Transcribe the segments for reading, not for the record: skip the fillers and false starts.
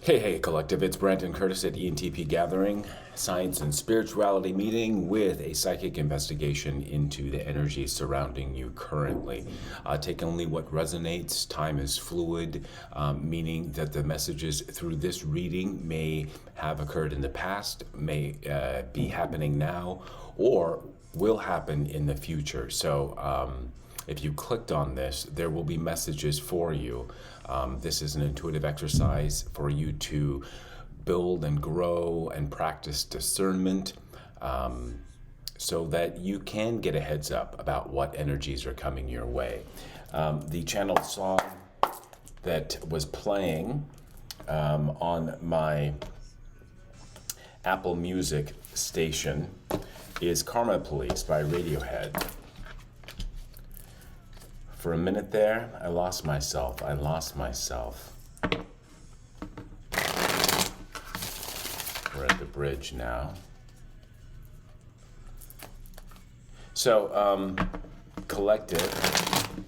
Hey, collective, it's Brandon Curtis at Entpgathering, Science and Spirituality meeting with a psychic investigation into the energy surrounding you currently. Take only what resonates. Time is fluid, meaning that the messages through this reading may have occurred in the past, may be happening now, or will happen in the future. So, if you clicked on this, there will be messages for you. This is an intuitive exercise for you to build and grow and practice discernment so that you can get a heads up about what energies are coming your way. The channel song that was playing on my Apple Music station is Karma Police by Radiohead. For a minute there, I lost myself. We're at the bridge now. So, collective,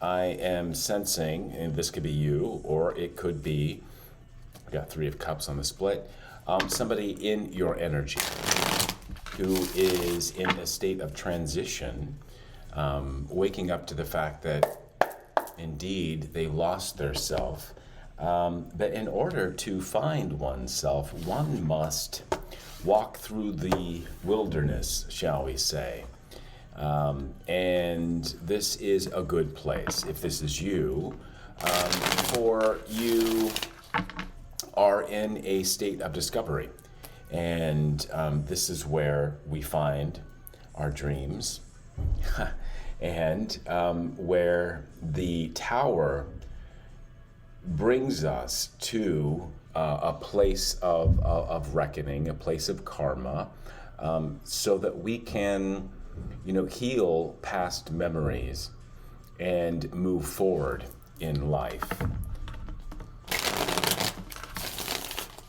I am sensing, and this could be you, or it could be, I got 3 of Cups on the split, somebody in your energy who is in a state of transition, waking up to the fact that indeed they lost their self. But in order to find oneself, one must walk through the wilderness, shall we say. And this is a good place, if this is you, for you are in a state of discovery. And this is where we find our dreams. And where the tower brings us to a place of reckoning, a place of karma, so that we can, heal past memories and move forward in life.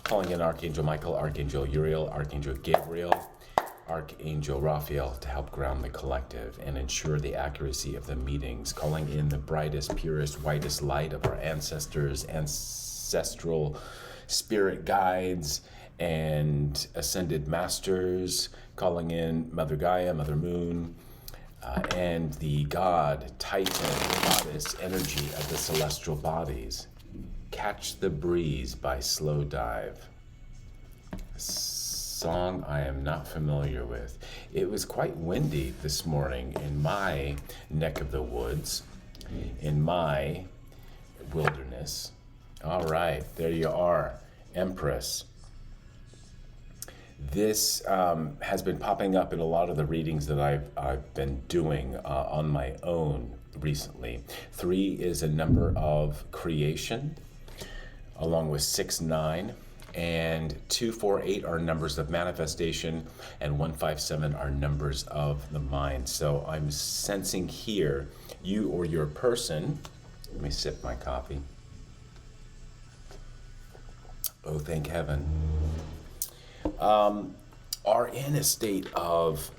Calling in Archangel Michael, Archangel Uriel, Archangel Gabriel, Archangel Raphael to help ground the collective and ensure the accuracy of the meetings, calling in the brightest, purest, whitest light of our ancestors, ancestral spirit guides, and ascended masters, calling in Mother Gaia, Mother Moon, and the God, Titan, Goddess energy of the celestial bodies. Catch the Breeze by Slow Dive. Song I am not familiar with. It was quite windy this morning in my neck of the woods, in my wilderness. All right, there you are, Empress. This has been popping up in a lot of the readings that I've been doing on my own recently. 3 is a number of creation, along with 6, 9. And 2, 4, 8 are numbers of manifestation, and 1, 5, 7 are numbers of the mind. So I'm sensing here, you or your person, let me sip my coffee. Oh, thank heaven. Are in a state of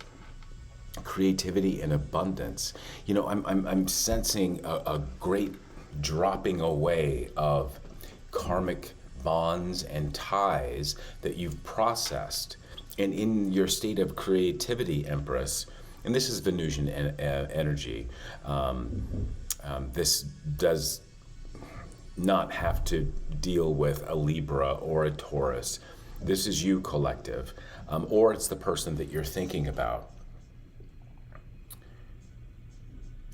creativity and abundance. I'm sensing a great dropping away of karmic bonds and ties that you've processed. And in your state of creativity, Empress, and this is Venusian energy, this does not have to deal with a Libra or a Taurus. This is you, collective, or it's the person that you're thinking about.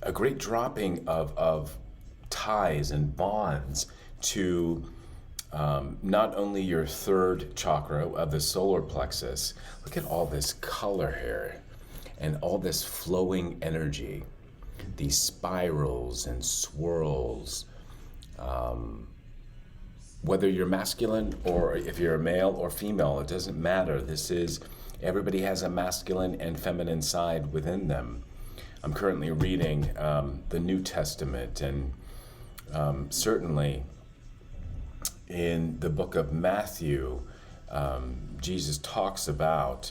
A great dropping of ties and bonds to not only your 3rd chakra of the solar plexus. Look at all this color here and all this flowing energy, these spirals and swirls. Whether you're masculine or if you're a male or female, it doesn't matter. Everybody has a masculine and feminine side within them. I'm currently reading the New Testament, and certainly in the book of Matthew, Jesus talks about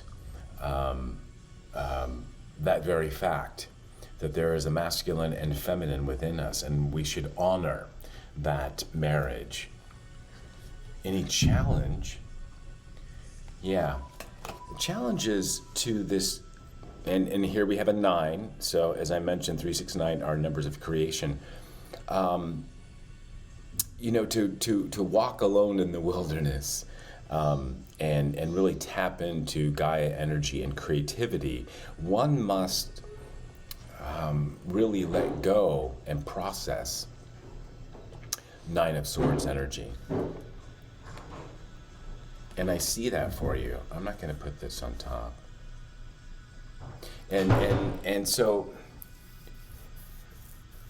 that very fact, that there is a masculine and feminine within us, and we should honor that marriage. Any challenge? Yeah. Challenges to this, and here we have a 9. So as I mentioned, 3, 6, 9 are numbers of creation. To walk alone in the wilderness, and really tap into Gaia energy and creativity, one must really let go and process 9 of Swords energy. And I see that for you. I'm not going to put this on top. And so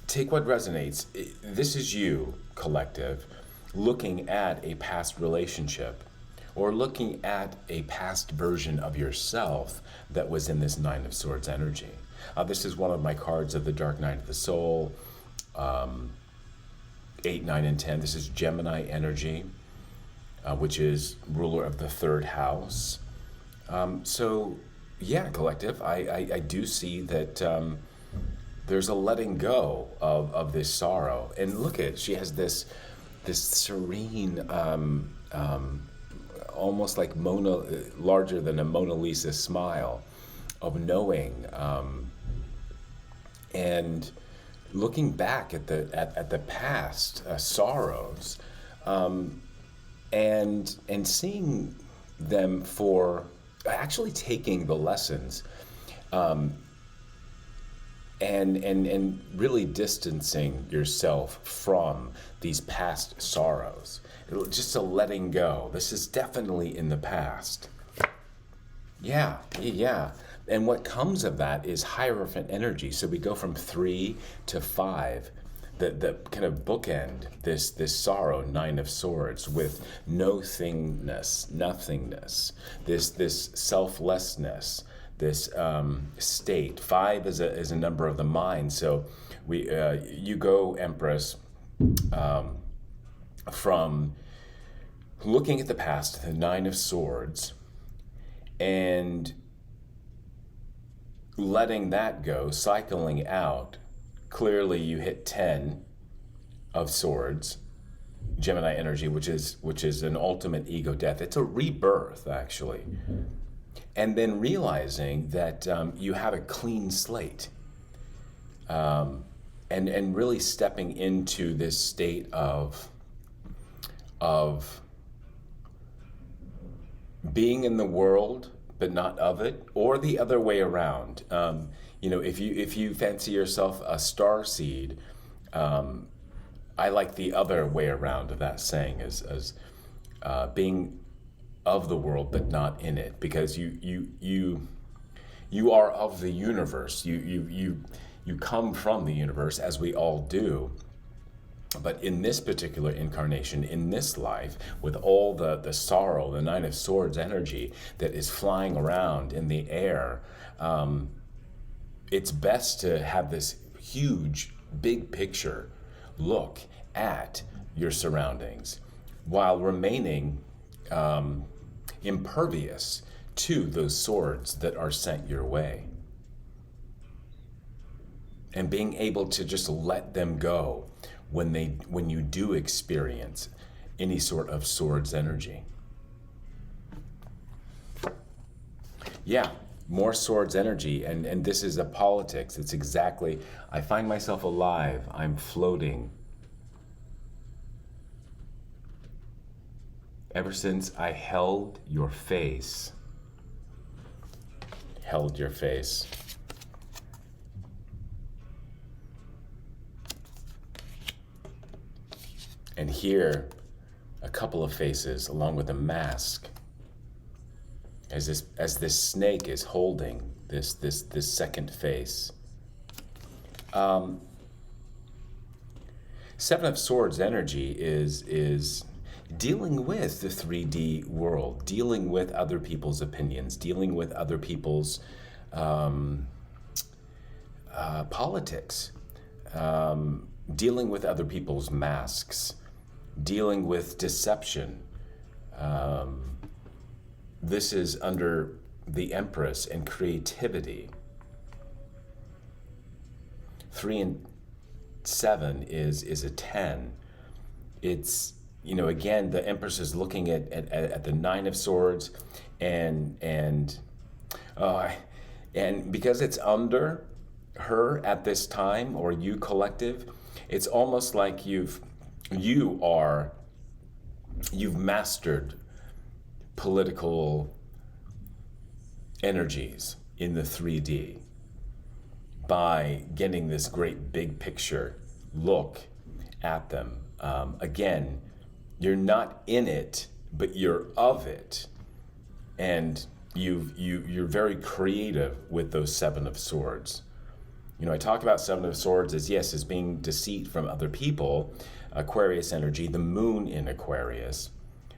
take what resonates. This is you, collective, looking at a past relationship or looking at a past version of yourself that was in this 9 of Swords energy. This is one of my cards of the Dark Night of the Soul, 8, 9, and 10. This is Gemini energy, which is ruler of the 3rd house. So, yeah, collective, I do see that there's a letting go of this sorrow. And look at, she has this serene, almost like larger than a Mona Lisa smile of knowing, and looking back at the past sorrows, and seeing them for actually taking the lessons, and really distancing yourself from these past sorrows. Just a letting go. This is definitely in the past. Yeah. And what comes of that is Hierophant energy. So we go from 3 to 5. The kind of bookend this sorrow, 9 of Swords, with nothingness, nothingness, this selflessness, this state. 5 is a number of the mind. So you go, Empress, from looking at the past, the 9 of Swords, and letting that go, cycling out. Clearly you hit 10 of Swords, Gemini energy, which is an ultimate ego death. It's a rebirth, actually. And then realizing that you have a clean slate, and really stepping into this state of being in the world but not of it, or the other way around. If you fancy yourself a starseed, I like the other way around of that saying, as being of the world but not in it, because you are of the universe. You come from the universe, as we all do. But in this particular incarnation, in this life, with all the sorrow, the 9 of Swords energy that is flying around in the air, it's best to have this huge, big picture look at your surroundings while remaining impervious to those swords that are sent your way. And being able to just let them go when you do experience any sort of Swords energy. Yeah, more Swords energy, and this is a politics. It's exactly, I find myself alive, I'm floating. Ever since I held your face. And here, a couple of faces along with a mask, as this snake is holding this second face. 7 of Swords energy is dealing with the 3D world, dealing with other people's opinions, dealing with other people's politics, dealing with other people's masks, dealing with deception. This is under the Empress and creativity. 3 and 7 is a 10. It's again, the Empress is looking at the Nine of Swords, and uh, and because it's under her at this time, or you collective, it's almost like you've mastered political energies in the 3D by getting this great big picture look at them. Again, you're not in it, but you're of it, and you're very creative with those Seven of Swords. I talk about Seven of Swords as being deceit from other people, Aquarius energy, the moon in Aquarius,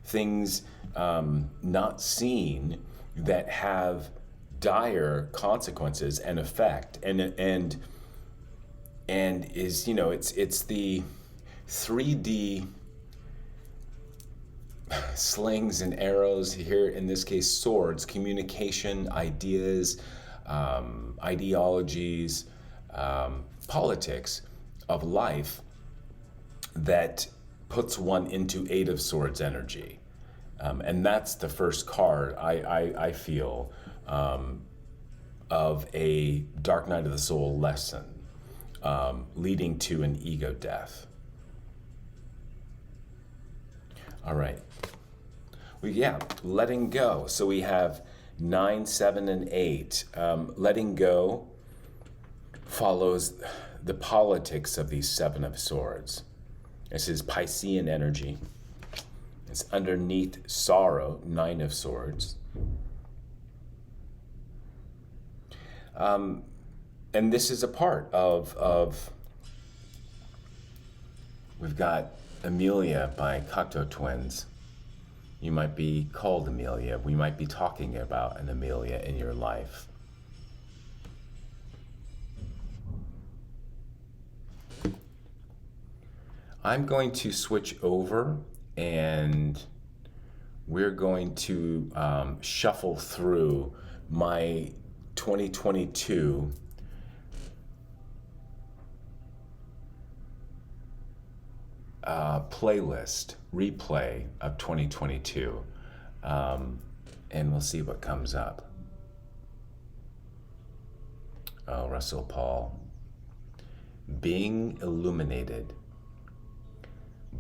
things not seen that have dire consequences and effect, and is, it's the 3D slings and arrows here, in this case swords, communication, ideas, ideologies, politics of life that puts one into Eight of Swords energy. And that's the first card I feel of a Dark Night of the Soul lesson, leading to an ego death. All right. Letting go. So we have 9, 7, and 8. Letting go follows the politics of these Seven of Swords. This is Piscean energy. It's underneath sorrow, Nine of Swords. And this is a part of we've got Amelia by Cocteau Twins. You might be called Amelia. We might be talking about an Amelia in your life. I'm going to switch over, and we're going to shuffle through my 2022 playlist, replay of 2022, and we'll see what comes up. Oh, Russell Paul. Being illuminated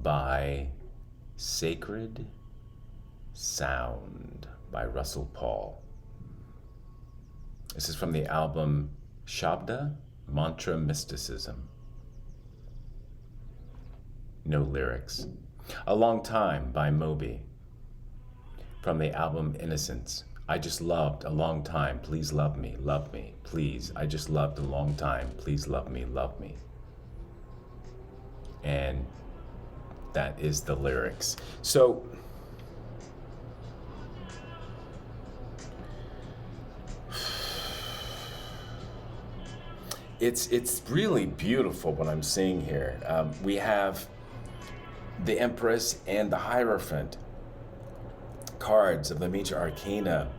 by Sacred Sound by Russell Paul. This is from the album Shabda, Mantra Mysticism. No lyrics. A Long Time by Moby. From the album Innocence. I just loved a long time. Please love me, please. I just loved a long time. Please love me, love me. And that is the lyrics. So, it's really beautiful what I'm seeing here. We have the Empress and the Hierophant cards of the major arcana,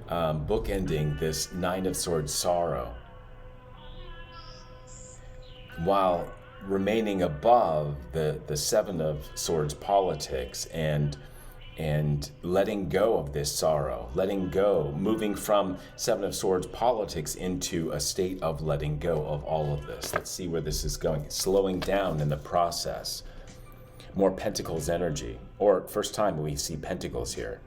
bookending this Nine of Swords sorrow, while remaining above the Seven of Swords politics and letting go of this sorrow, letting go, moving from Seven of Swords politics into a state of letting go of all of this. Let's see where this is going. Slowing down in the process. More Pentacles energy, or first time we see Pentacles here.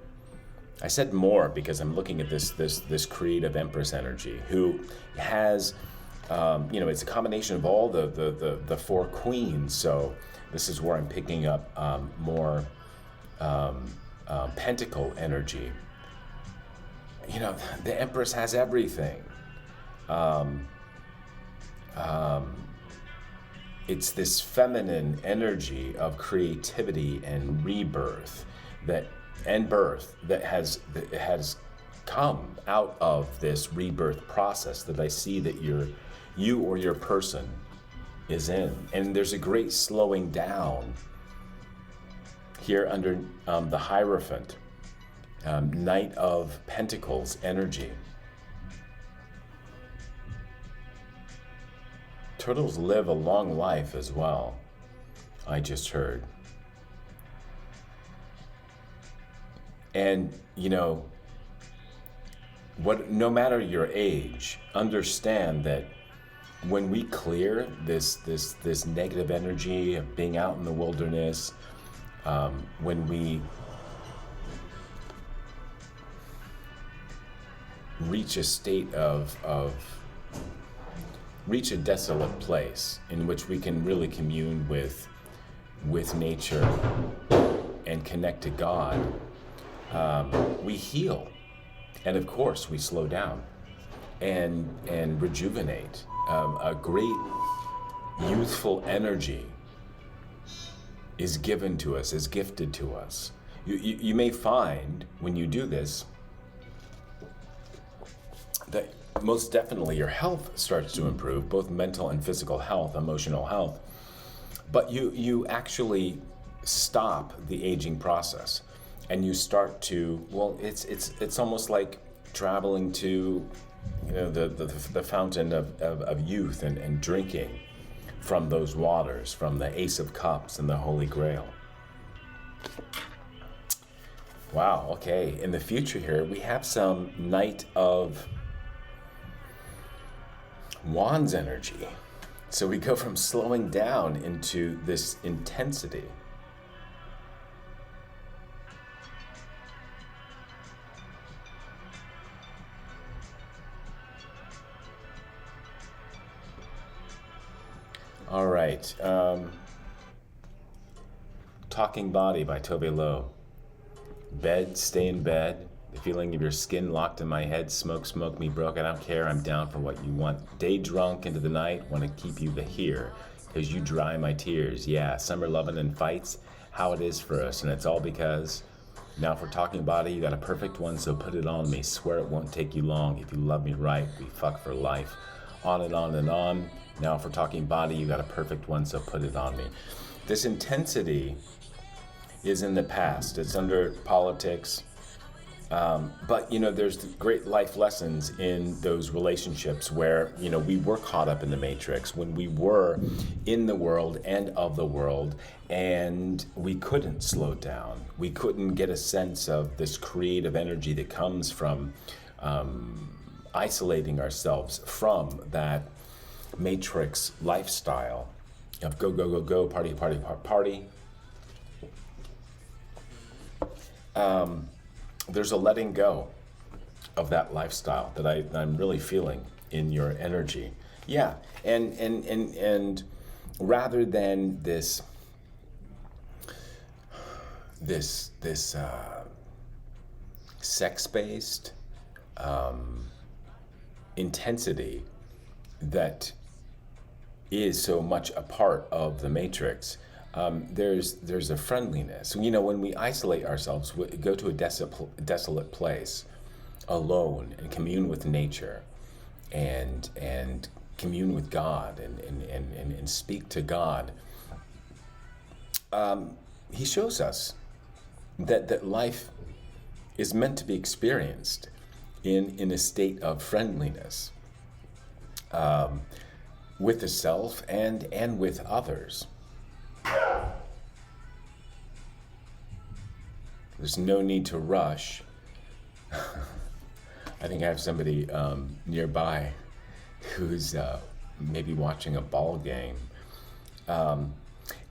I said more because I'm looking at this creative Empress energy, who has, it's a combination of all the four queens. So this is where I'm picking up more Pentacle energy. The Empress has everything. It's this feminine energy of creativity and rebirth that has come out of this rebirth process that I see that you or your person is in. And there's a great slowing down here under the Hierophant, Knight of Pentacles energy. Turtles live a long life as well, I just heard. And, no matter your age, understand that when we clear this negative energy of being out in the wilderness, when we reach a state reach a desolate place in which we can really commune with nature and connect to God, we heal. And of course, we slow down and rejuvenate. A great youthful energy is given to us, is gifted to us. You may find when you do this that most definitely your health starts to improve, both mental and physical health, emotional health. But you actually stop the aging process, and you start to, it's almost like traveling to the fountain of youth and drinking from those waters, from the Ace of Cups and the Holy Grail. Wow, okay. In the future here, we have some Knight of Wands energy. So we go from slowing down into this intensity. All right. Talking Body by Tove Lo. Bed, stay in bed. The feeling of your skin locked in my head. Smoke, smoke me broke. I don't care. I'm down for what you want. Day drunk into the night. Want to keep you here. Because you dry my tears. Yeah, summer loving and fights. How it is for us. And it's all because... Now for Talking Body, you got a perfect one, so put it on me. Swear it won't take you long. If you love me right, we fuck for life. On and on and on. Now for Talking Body, you got a perfect one, so put it on me. This intensity is in the past. It's under politics. But, there's great life lessons in those relationships where, we were caught up in the matrix, when we were in the world and of the world, and we couldn't slow down. We couldn't get a sense of this creative energy that comes from isolating ourselves from that matrix lifestyle of go, go, go, go, party, party, party. There's a letting go of that lifestyle that I'm really feeling in your energy. Yeah, and rather than this sex-based intensity that is so much a part of the matrix, there's a friendliness. When we isolate ourselves, we go to a desolate place alone and commune with nature and commune with God and speak to God. He shows us that life is meant to be experienced in a state of friendliness with the self and with others. There's no need to rush. I think I have somebody nearby who's maybe watching a ball game.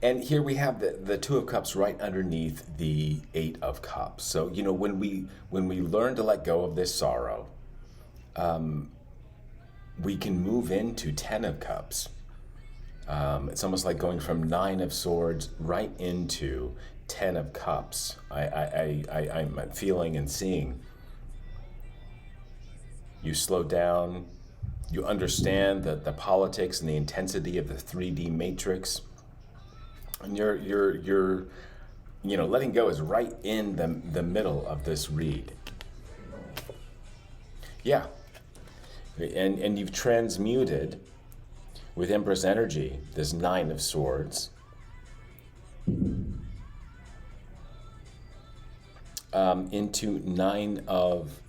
And here we have the Two of Cups right underneath the Eight of Cups. So, when we learn to let go of this sorrow, we can move into 10 of Cups. It's almost like going from 9 of Swords right into 10 of Cups. I'm feeling and seeing. You slow down. You understand the politics and the intensity of the 3D matrix. And you're letting go is right in the middle of this read. Yeah. And you've transmuted with Empress energy this 9 of Swords into 9 of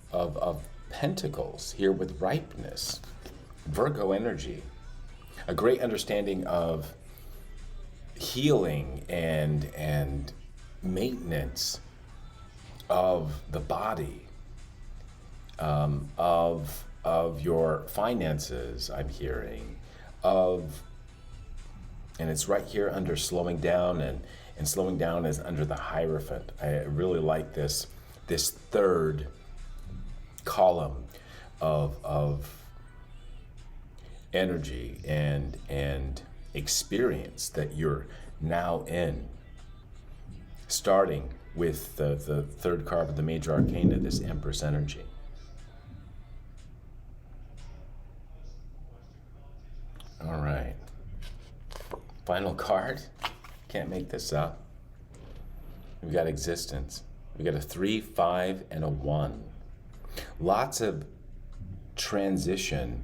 Pentacles here with ripeness, Virgo energy, a great understanding of healing and maintenance of the body, of your finances, I'm hearing, and it's right here under slowing down, and slowing down is under the Hierophant. I really like this third column of energy and experience that you're now in, starting with the third card of the major arcana, this Empress energy. All right. Final card. Can't make this up. We've got existence. We got a 3, 5, and a 1. Lots of transition.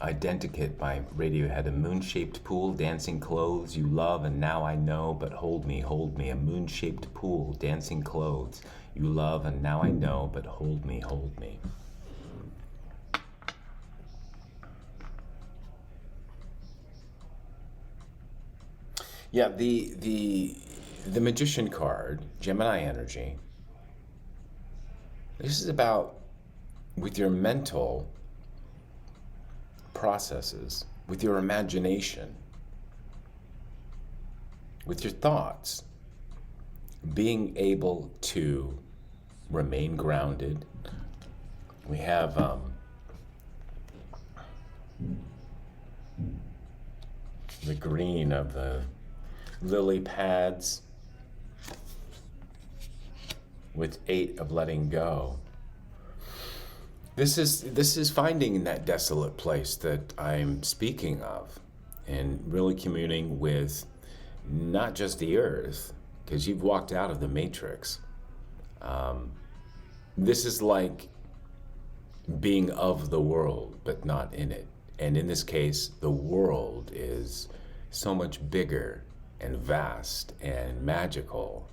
Identikit by Radiohead. A moon-shaped pool, dancing clothes, you love and now I know, but hold me, hold me. A moon-shaped pool, dancing clothes, you love and now I know, but hold me, hold me. Yeah, the Magician card, Gemini energy. This is about, with your mental processes, with your imagination, with your thoughts, being able to remain grounded. We have the green of the lily pads with 8 of letting go. This is finding that desolate place that I'm speaking of, and really communing with not just the earth, because you've walked out of the matrix. This is like being of the world, but not in it. And in this case, the world is so much bigger and vast and magical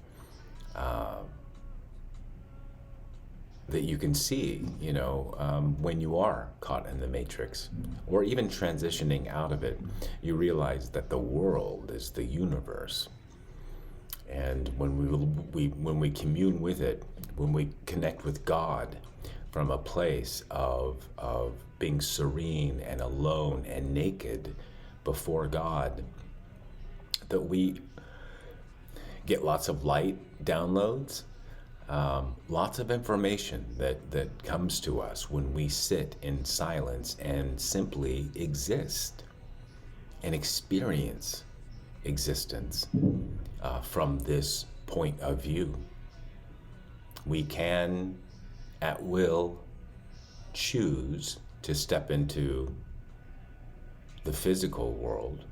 that you can see, when you are caught in the matrix, or even transitioning out of it, you realize that the world is the universe. And when we commune with it, when we connect with God from a place of being serene and alone and naked before God, that we get lots of light downloads, lots of information that comes to us when we sit in silence and simply exist and experience existence from this point of view. We can, at will, choose to step into the physical world.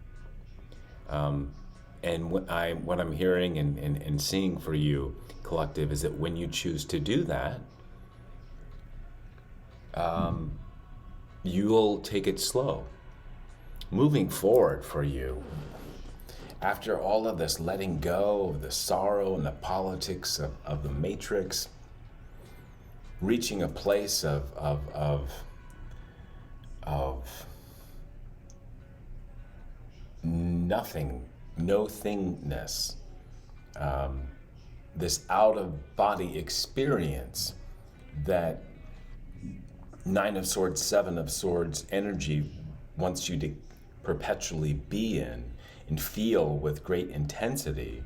And what I'm hearing and seeing for you, collective, is that when you choose to do that, you'll take it slow. Moving forward for you, after all of this letting go of the sorrow and the politics of the matrix, reaching a place of nothing, no thingness, this out-of-body experience that 9 of Swords, 7 of Swords energy wants you to perpetually be in and feel with great intensity,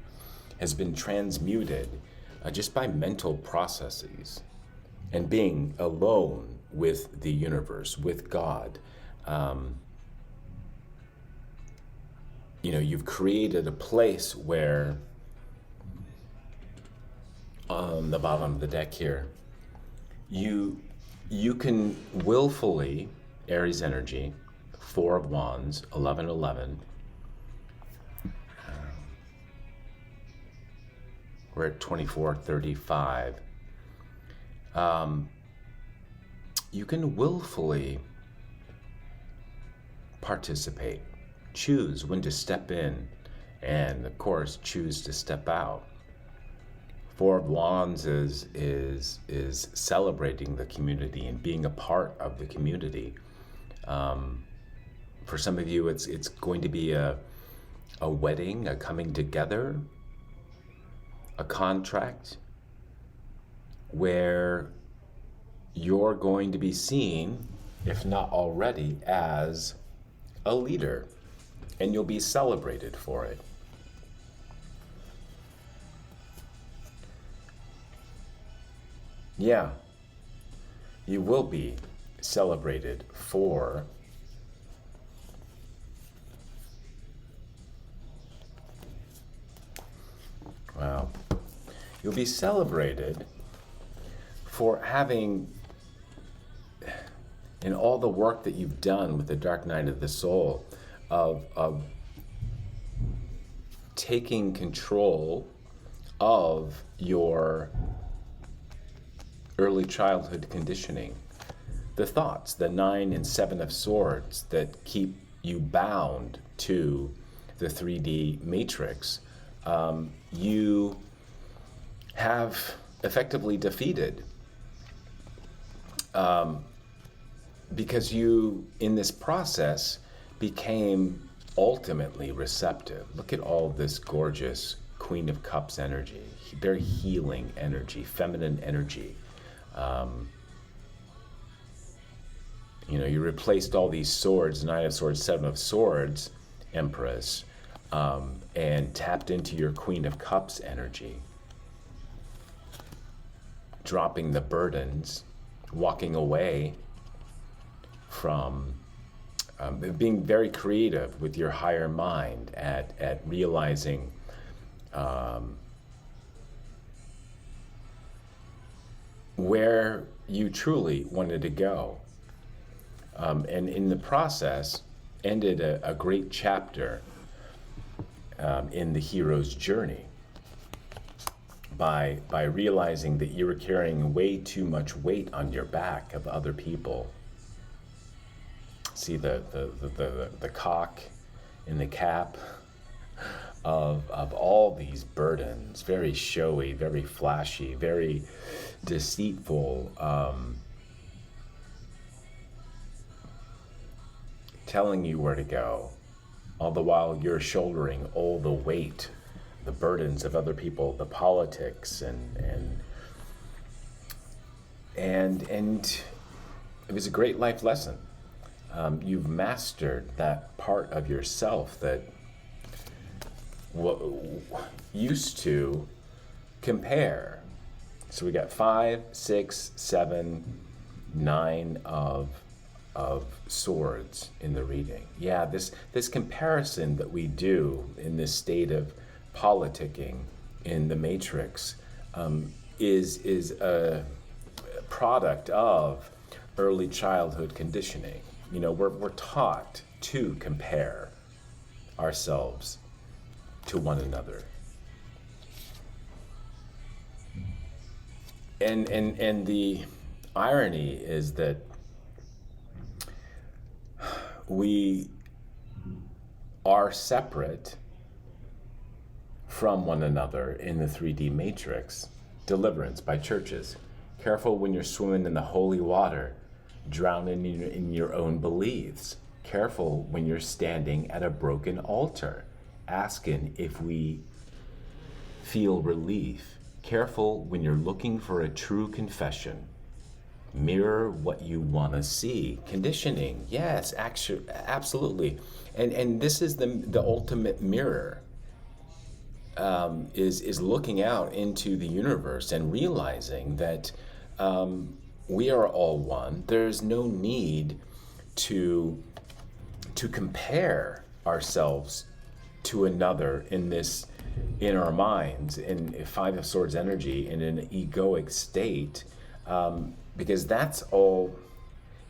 has been transmuted just by mental processes and being alone with the universe, with God. You've created a place where, on the bottom of the deck here, you can willfully, Aries energy, 4 of Wands, 11. We're at 24:35. You can willfully participate, choose when to step in, and of course choose to step out. 4 of Wands is celebrating the community and being a part of the community. For some of you, it's going to be a wedding, a coming together a contract where you're going to be seen, if not already, as a leader, and you'll be celebrated for it. Yeah, you will be celebrated for wow. You'll be celebrated for having, in all the work that you've done with the dark night of the soul, of taking control of your early childhood conditioning, the thoughts, the 9 and 7 of swords that keep you bound to the 3D matrix, you have effectively defeated, because you, in this process, became ultimately receptive. Look at all this gorgeous Queen of Cups energy, very healing energy, feminine energy. You replaced all these swords, 9 of swords, 7 of swords, Empress, and tapped into your Queen of Cups energy, dropping the burdens, walking away from being very creative with your higher mind at realizing where you truly wanted to go. And in the process, ended a great chapter in the hero's journey by realizing that you were carrying way too much weight on your back of other people. See the cock in the cap of all these burdens, very showy, very flashy, very deceitful, telling you where to go, all the while you're shouldering all the weight, the burdens of other people, the politics, and it was a great life lesson. You've mastered that part of yourself that used to compare. So we got 5, 6, 7, 9 of swords in the reading. Yeah, this comparison that we do in this state of politicking in the matrix is a product of early childhood conditioning. We're taught to compare ourselves to one another. And the irony is that we are separate from one another in the 3D matrix. Deliverance by churches. Careful when you're swimming in the holy water, drowning in your own beliefs. Careful when you're standing at a broken altar, asking if we feel relief. Careful when you're looking for a true confession. Mirror what you want to see. Conditioning, yes, actually, absolutely. And this is the ultimate mirror, is looking out into the universe and realizing that we are all one. There's no need to compare ourselves to another in our minds, in 5 of Swords energy, in an egoic state, because that's all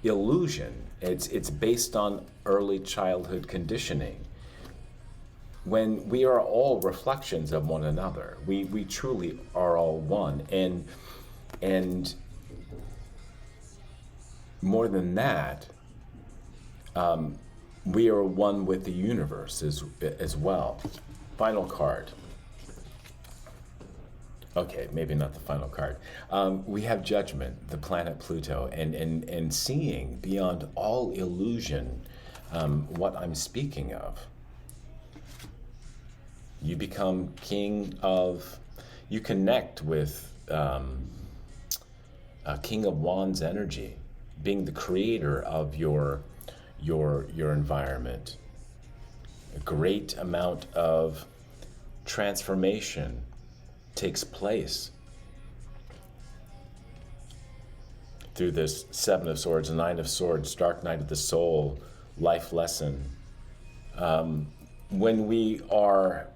illusion. It's based on early childhood conditioning. When we are all reflections of one another, we truly are all one, and more than that, we are one with the universe as well. Final card. Okay, maybe not the final card. We have Judgment, the planet Pluto, and seeing beyond all illusion what I'm speaking of. You become king of, you connect with King of Wands energy, being the creator of your environment. A great amount of transformation takes place through this Seven of Swords, Nine of Swords, Dark Night of the Soul, life lesson. When we are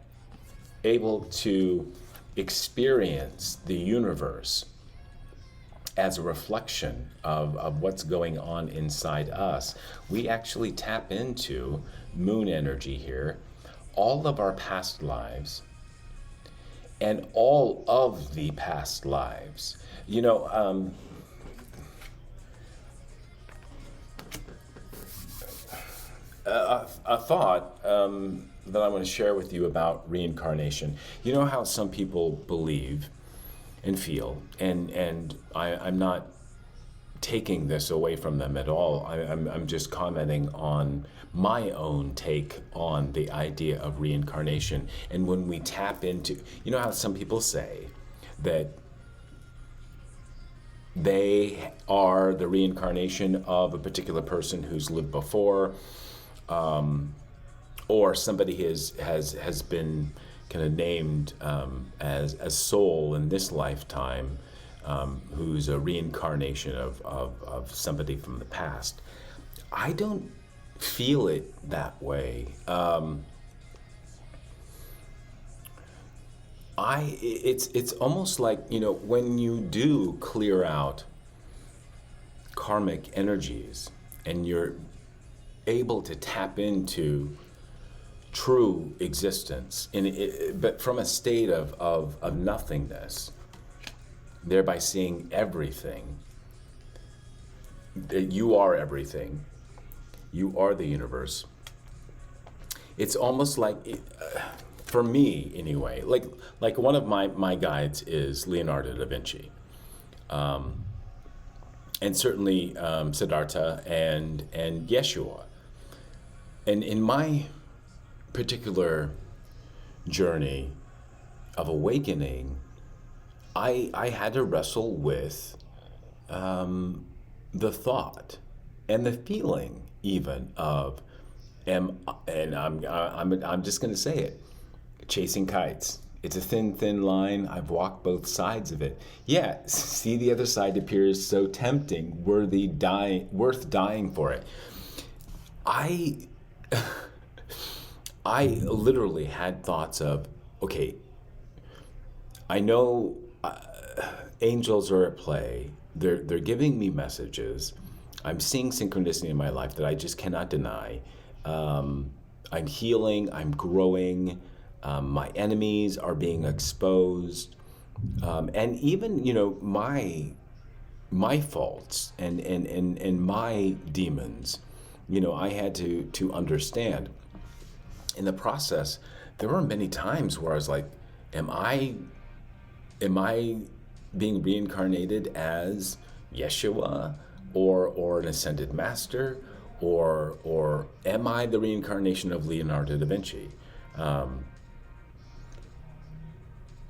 able to experience the universe as a reflection of what's going on inside us, we actually tap into moon energy here, all of our past lives, and all of the past lives. You know, a thought that I want to share with you about reincarnation. You know how some people believe and feel, and I'm not taking this away from them at all. I'm just commenting on my own take on the idea of reincarnation. And when we tap into, you know how some people say that they are the reincarnation of a particular person who's lived before, or somebody has been kind of named as a soul in this lifetime, who's a reincarnation of somebody from the past. I don't feel it that way. It's almost like, you know, when you do clear out karmic energies and you're able to tap into true existence, but from a state of nothingness, thereby seeing everything. You are everything. You are the universe. It's almost like, for me anyway, like one of my guides is Leonardo da Vinci. And certainly Siddhartha and Yeshua. And in my particular journey of awakening, I had to wrestle with the thought and the feeling even of I'm just going to say it, chasing kites. It's a thin line. I've walked both sides of it. Yeah, see, the other side appears so tempting, worth dying for it. I literally had thoughts of, okay, I know angels are at play. They're giving me messages. I'm seeing synchronicity in my life that I just cannot deny. I'm healing. I'm growing. My enemies are being exposed, and even, you know, my faults and my demons. You know, I had to understand. In the process, there were many times where I was like, am I being reincarnated as Yeshua or an ascended master, or am I the reincarnation of Leonardo da Vinci?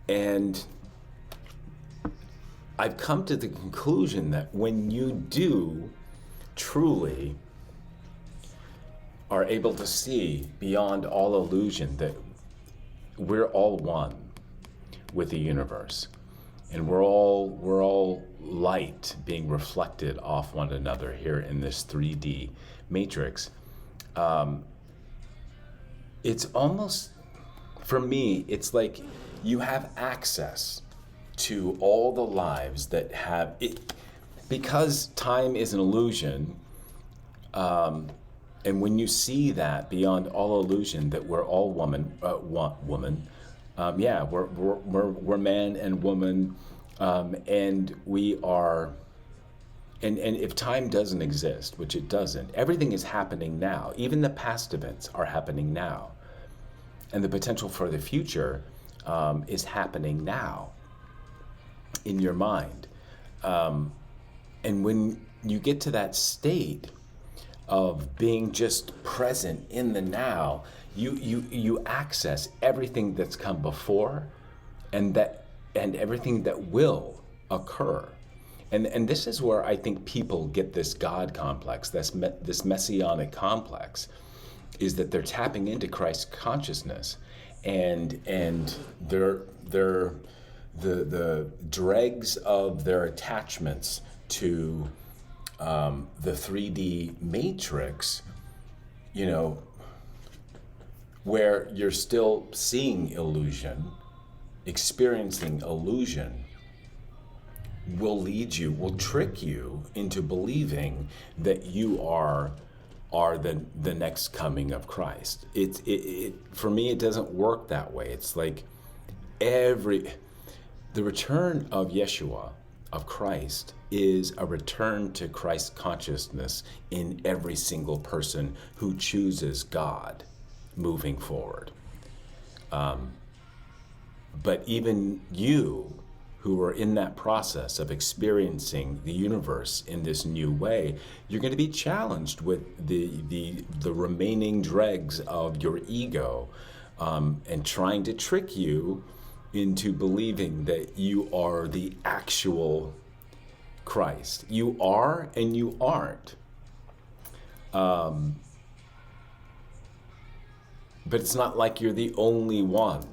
And I've come to the conclusion that when you do truly are able to see beyond all illusion, that we're all one with the universe, and we're all light being reflected off one another here in this 3D matrix. It's almost, for me, it's like you have access to all the lives that have it, because time is an illusion. And when you see that beyond all illusion, that we're all woman, we're man and woman, and we are. And if time doesn't exist, which it doesn't, everything is happening now. Even the past events are happening now, and the potential for the future is happening now in your mind. And when you get to that state of being just present in the now, you access everything that's come before, and that and everything that will occur. And this is where I think people get this God complex, this messianic complex, is that they're tapping into Christ's consciousness, and they're the dregs of their attachments to the 3D matrix, you know, where you're still seeing illusion, experiencing illusion, will trick you into believing that you are the next coming of Christ. It for me, it doesn't work that way. It's like the return of Yeshua, of Christ, is a return to Christ consciousness in every single person who chooses God moving forward. But even you, who are in that process of experiencing the universe in this new way, you're going to be challenged with the remaining dregs of your ego, and trying to trick you into believing that you are the actual Christ. You are and you aren't. But it's not like you're the only one,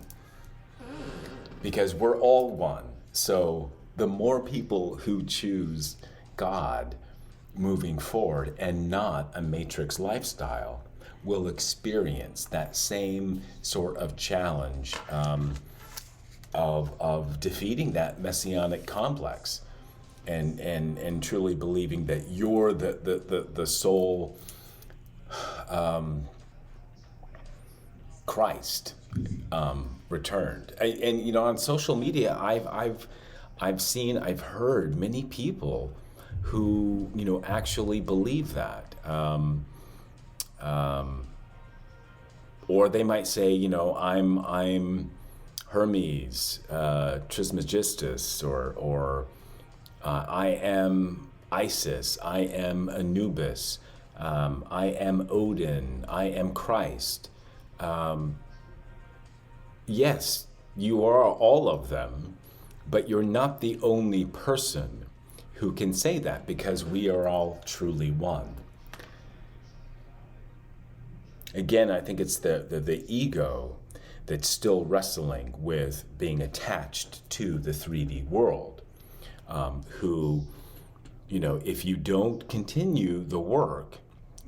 because we're all one. So the more people who choose God moving forward and not a matrix lifestyle will experience that same sort of challenge of defeating that messianic complex and truly believing that you're the sole Christ returned. And you know, on social media, I've heard many people who, you know, actually believe that, or they might say, you know, I'm Hermes Trismegistus, or I am Isis, I am Anubis, I am Odin, I am Christ. Yes, you are all of them, but you're not the only person who can say that, because we are all truly one. Again, I think it's the ego that's still wrestling with being attached to the 3D world, who, you know, if you don't continue the work,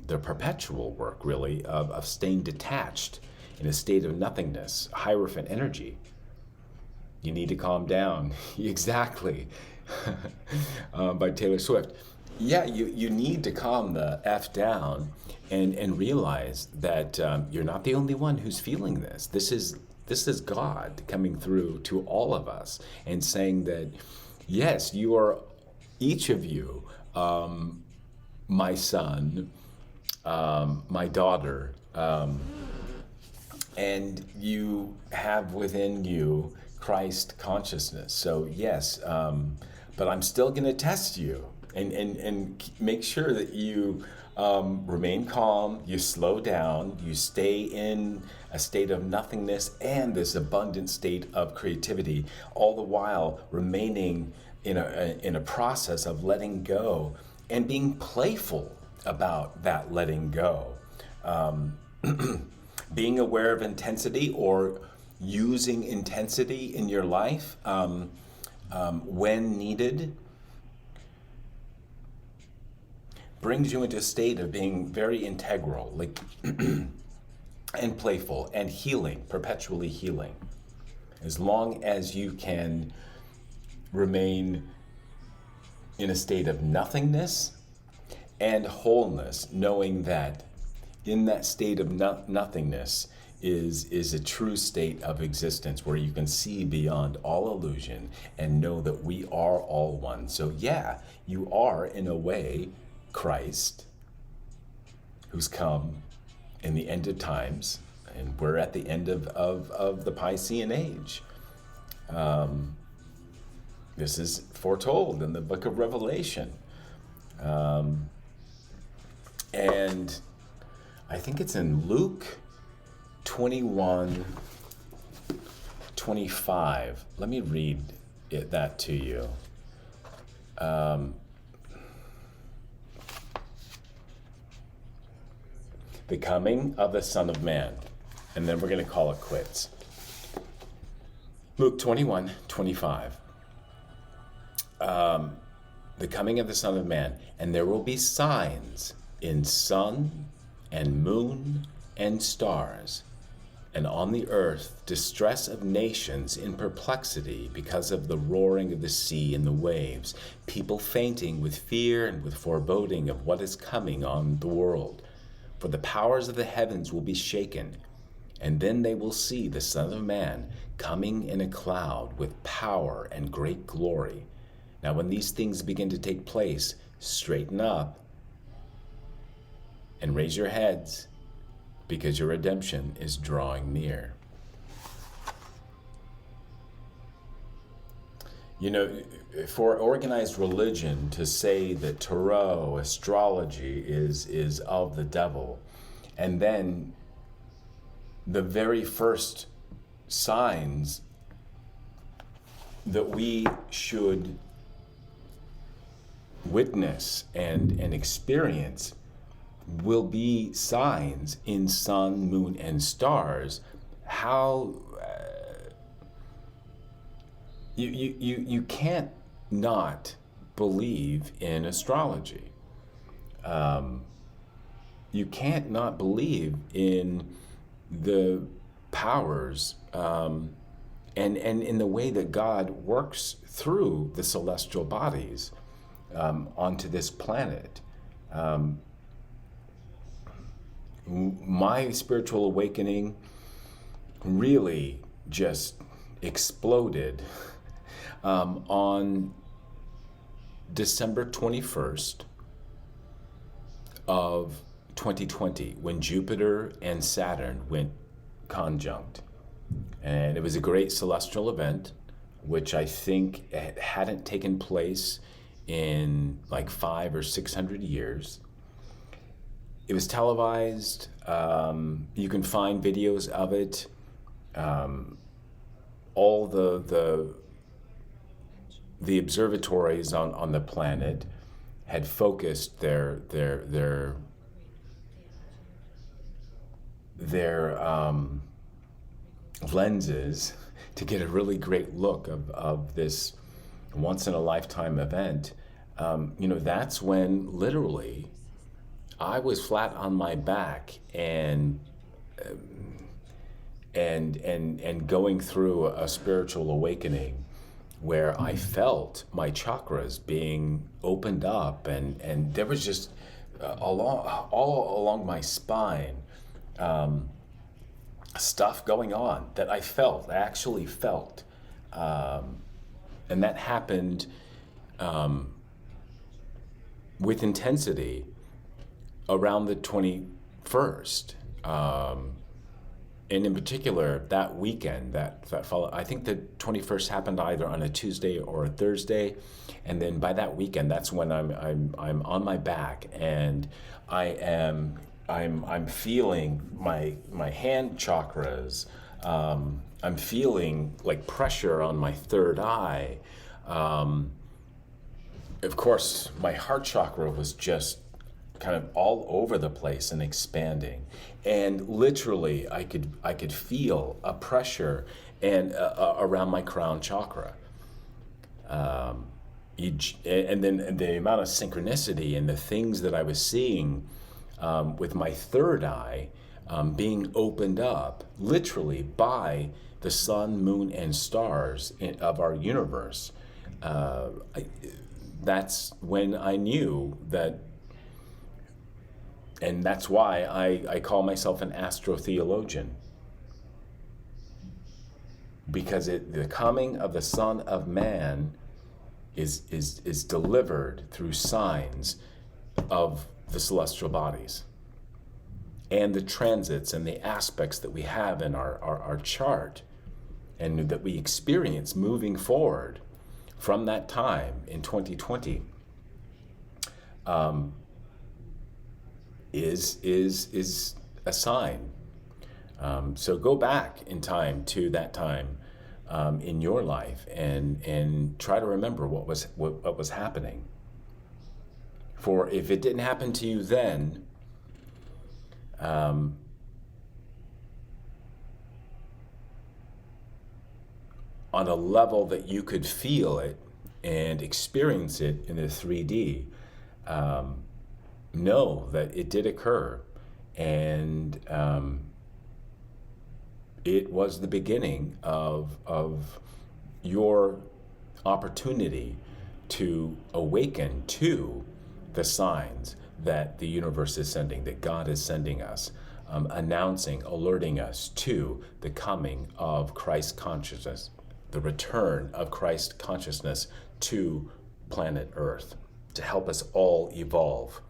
the perpetual work, really, of staying detached in a state of nothingness, Hierophant energy, you need to calm down. Exactly. By Taylor Swift. Yeah, you need to calm the F down and realize that you're not the only one who's feeling this. This is God coming through to all of us and saying that, yes, you are, each of you, my son, my daughter, and you have within you Christ consciousness. So yes, but I'm still going to test you and make sure that you remain calm, you slow down, you stay in a state of nothingness and this abundant state of creativity, all the while remaining in a process of letting go and being playful about that letting go. Being aware of intensity, or using intensity in your life when needed, brings you into a state of being very integral, like and playful and healing, perpetually healing. As long as you can remain in a state of nothingness and wholeness, knowing that in that state of nothingness is a true state of existence where you can see beyond all illusion and know that we are all one. So yeah, you are in a way Christ, who's come in the end of times, and we're at the end of the Piscean age. This is foretold in the book of Revelation. And I think it's in Luke 21:25. Let me read that to you. The coming of the Son of Man. And then we're going to call it quits. Luke 21:25. The coming of the Son of Man. And there will be signs in sun and moon and stars, and on the earth distress of nations in perplexity because of the roaring of the sea and the waves, people fainting with fear and with foreboding of what is coming on the world. For the powers of the heavens will be shaken, and then they will see the Son of Man coming in a cloud with power and great glory. Now when these things begin to take place, straighten up and raise your heads, because your redemption is drawing near. You know, for organized religion to say that tarot, astrology is of the devil, and then the very first signs that we should witness and experience will be signs in sun, moon, and stars. How you can't not believe in astrology. You can't not believe in the powers and in the way that God works through the celestial bodies onto this planet. My spiritual awakening really just exploded on December 21st of 2020, when Jupiter and Saturn went conjunct. And it was a great celestial event, which I think hadn't taken place in like 500 or 600 years. It was televised. You can find videos of it. All the observatories on the planet had focused their lenses to get a really great look of this once in a lifetime event. You know, that's when literally I was flat on my back and going through a spiritual awakening where I felt my chakras being opened up, and there was just all along my spine stuff going on that I actually felt, and that happened with intensity around the 21st, and in particular that weekend that followed. I think the 21st happened either on a Tuesday or a Thursday, and then by that weekend, that's when I'm on my back, and I'm feeling my hand chakras. I'm feeling like pressure on my third eye. Of course, my heart chakra was just kind of all over the place and expanding, and literally I could feel a pressure and around my crown chakra. And then the amount of synchronicity and the things that I was seeing with my third eye being opened up literally by the sun, moon, and stars of our universe. That's when I knew that. And that's why I call myself an astrotheologian. Because the coming of the Son of Man is delivered through signs of the celestial bodies. And the transits and the aspects that we have in our chart and that we experience moving forward from that time in 2020. Is a sign. So go back in time to that time in your life, and try to remember what was happening. For if it didn't happen to you then, on a level that you could feel it and experience it in the 3D, know that it did occur, and it was the beginning of your opportunity to awaken to the signs that the universe is sending, that God is sending us, announcing, alerting us to the coming of Christ consciousness, the return of Christ consciousness to planet Earth, to help us all evolve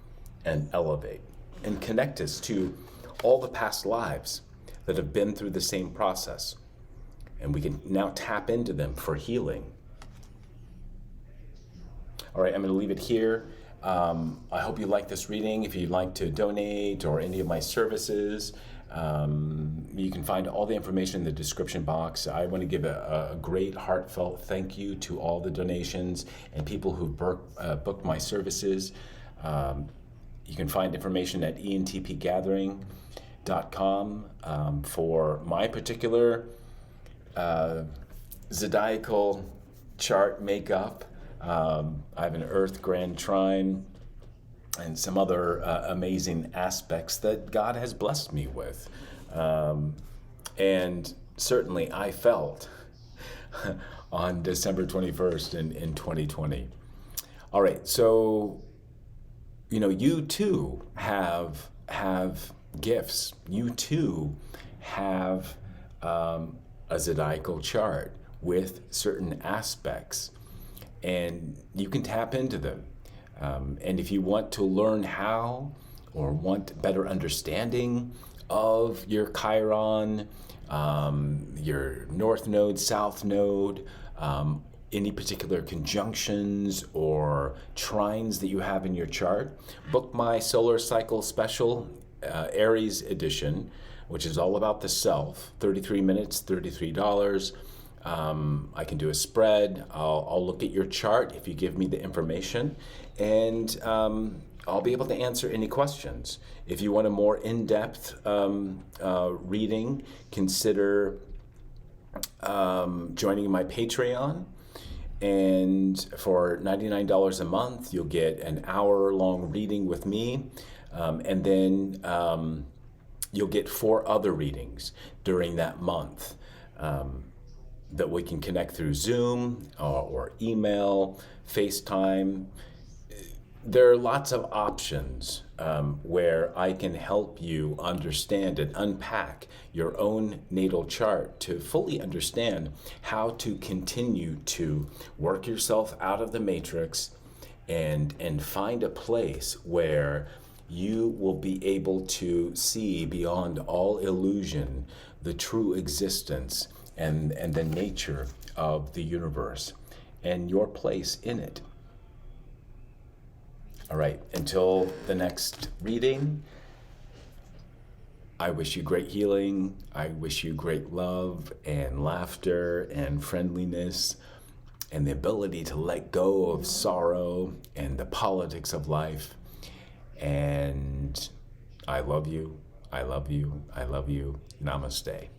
and elevate and connect us to all the past lives that have been through the same process. And we can now tap into them for healing. All right, I'm going to leave it here. I hope you like this reading. If you'd like to donate or any of my services, you can find all the information in the description box. I want to give a great heartfelt thank you to all the donations and people who've booked my services. You can find information at Entpgathering.com for my particular zodiacal chart makeup. I have an Earth Grand Trine and some other amazing aspects that God has blessed me with. And certainly I felt on December 21st in 2020. All right, so, you too have gifts. You too have a zodiacal chart with certain aspects, and you can tap into them. And if you want to learn how, or want better understanding of your Chiron, your North Node, South Node, any particular conjunctions or trines that you have in your chart, book my Solar Cycle Special Aries edition, which is all about the self. 33 minutes, $33. I can do a spread. I'll look at your chart if you give me the information, and I'll be able to answer any questions. If you want a more in-depth reading, consider joining my Patreon. And for $99 a month, you'll get an hour-long reading with me, and then you'll get 4 other readings during that month. That we can connect through Zoom or email, FaceTime. There are lots of options where I can help you understand and unpack your own natal chart to fully understand how to continue to work yourself out of the matrix and find a place where you will be able to see beyond all illusion the true existence and the nature of the universe and your place in it. All right, until the next reading, I wish you great healing. I wish you great love and laughter and friendliness and the ability to let go of sorrow and the politics of life. And I love you. I love you. I love you. Namaste.